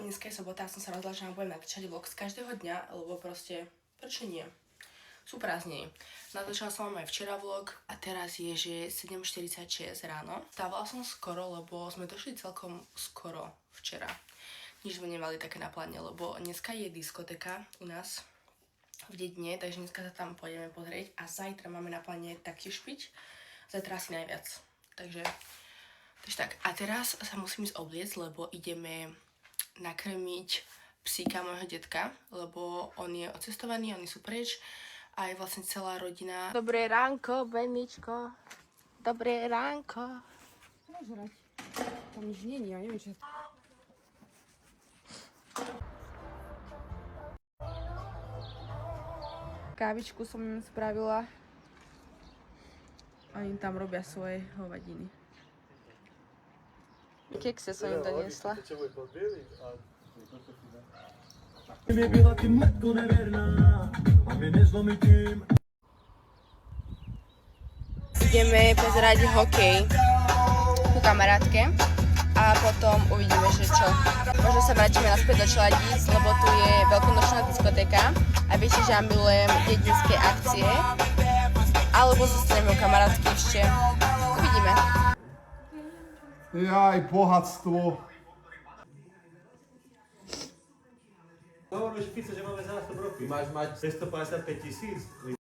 dneska je sobota, som sa rozhodla, že vám budem natáčať vlog z každého dňa, lebo proste, prečo nie? Sú prázdniny. Natáčala som vám aj včera vlog a teraz je, že 7:46 ráno. Stávala som skoro, lebo sme došli celkom skoro včera. Nič sme nemali také na pláne, lebo dneska je diskotéka u nás v dedine, takže dneska sa tam pôjdeme pozrieť a zajtra máme na pláne taktiež piť. Zajtra asi najviac. Takže tak. A teraz sa musím ísť obliecť, lebo ideme nakrmiť psíka môjho detka, lebo on je odcestovaný, oni sú preč a je vlastne celá rodina. Dobré ránko, Beničko. Dobré ránko. Nažrať. Tam nič nie je, ja neviem, čo... Kávičku som im spravila. Oni tam robia svoje hovadiny. Kekse som im doniesla. Ideme pozerať hokej ku kamarátke a potom uvidíme, že čo. Možno sa vrátime naspäť do Čeladíc, lebo tu je veľkonočná diskotéka a viete, že ja milujem dedinské akcie. Alebo zostaneme u kamarátky ešte. Uvidíme. Jaj, bohatstvo. Hovorili špice, že máme za nás to broký. Máš mať 655 000.